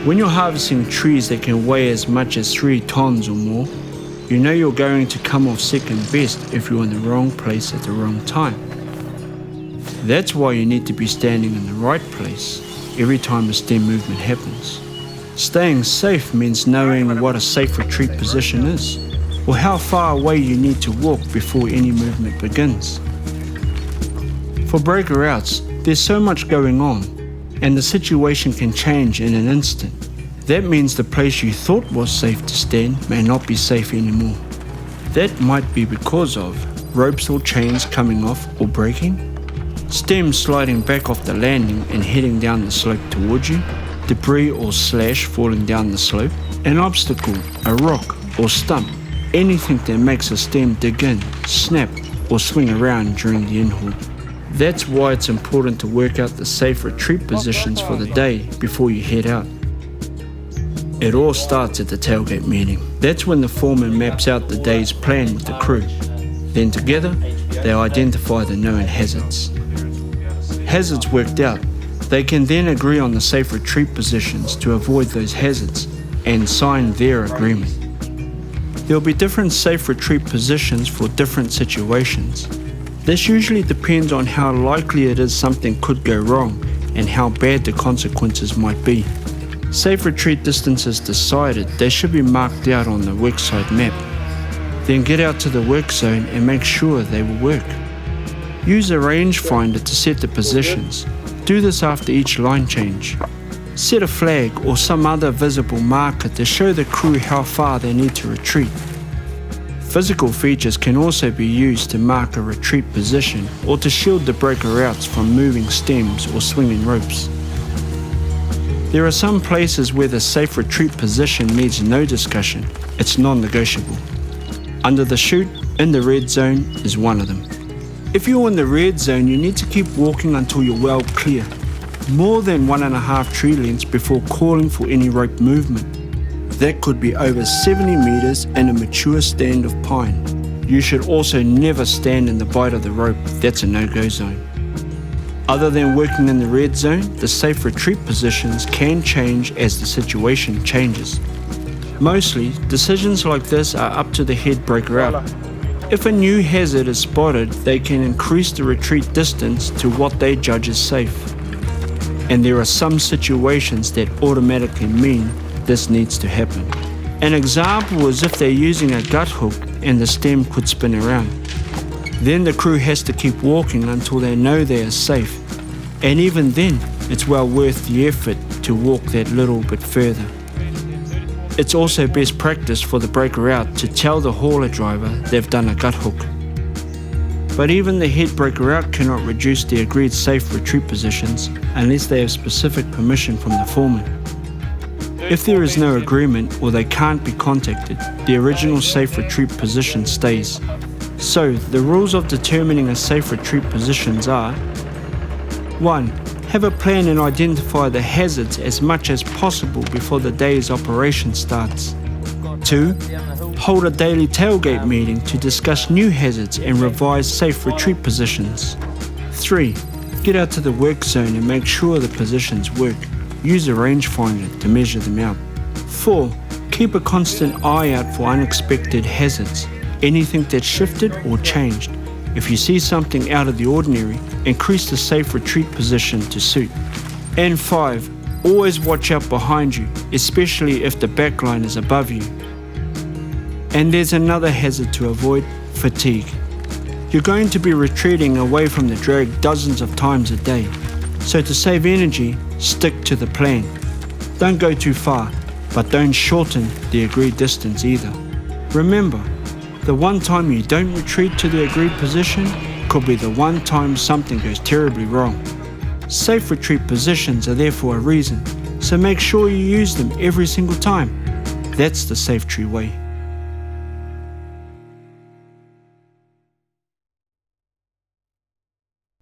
When you're harvesting trees that can weigh as much as 3 tons or more, you know you're going to come off second best if you're in the wrong place at the wrong time. That's why you need to be standing in the right place every time a stem movement happens. Staying safe means knowing what a safe retreat position is, or how far away you need to walk before any movement begins. For breaker outs, there's so much going on, and the situation can change in an instant. That means the place you thought was safe to stand may not be safe anymore. That might be because of ropes or chains coming off or breaking, stems sliding back off the landing and heading down the slope towards you, debris or slash falling down the slope, an obstacle, a rock or stump, anything that makes a stem dig in, snap or swing around during the in-haul. That's why it's important to work out the safe retreat positions for the day before you head out. It all starts at the tailgate meeting. That's when the foreman maps out the day's plan with the crew. Then together, they identify the known hazards. Hazards worked out, they can then agree on the safe retreat positions to avoid those hazards and sign their agreement. There'll be different safe retreat positions for different situations. This usually depends on how likely it is something could go wrong and how bad the consequences might be. Safe retreat distances decided, they should be marked out on the worksite map. Then get out to the work zone and make sure they will work. Use a rangefinder to set the positions. Do this after each line change. Set a flag or some other visible marker to show the crew how far they need to retreat. Physical features can also be used to mark a retreat position or to shield the breaker outs from moving stems or swinging ropes. There are some places where the safe retreat position needs no discussion, it's non-negotiable. Under the chute, in the red zone, is one of them. If you're in the red zone, you need to keep walking until you're well clear, more than 1.5 tree lengths before calling for any rope movement. That could be over 70 meters in a mature stand of pine. You should also never stand in the bite of the rope, that's a no-go zone. Other than working in the red zone, the safe retreat positions can change as the situation changes. Mostly, decisions like this are up to the head breaker out. If a new hazard is spotted, they can increase the retreat distance to what they judge as safe. And there are some situations that automatically mean this needs to happen. An example is if they're using a gut hook and the stem could spin around. Then the crew has to keep walking until they know they are safe, and even then it's well worth the effort to walk that little bit further. It's also best practice for the breaker out to tell the hauler driver they've done a gut hook. But even the head breaker out cannot reduce the agreed safe retreat positions unless they have specific permission from the foreman. If there is no agreement or they can't be contacted, the original safe retreat position stays. So, the rules of determining a safe retreat positions are: 1. Have a plan and identify the hazards as much as possible before the day's operation starts. 2. Hold a daily tailgate meeting to discuss new hazards and revise safe retreat positions. 3. Get out to the work zone and make sure the positions work. Use a rangefinder to measure them out. 4. Keep a constant eye out for unexpected hazards. Anything that shifted or changed. If you see something out of the ordinary, increase the safe retreat position to suit. And 5. Always watch out behind you, especially if the backline is above you. And there's another hazard to avoid: fatigue. You're going to be retreating away from the drag dozens of times a day, so to save energy, stick to the plan. Don't go too far, but don't shorten the agreed distance either. Remember, the one time you don't retreat to the agreed position could be the one time something goes terribly wrong. Safe retreat positions are there for a reason, so make sure you use them every single time. That's the Safetree way.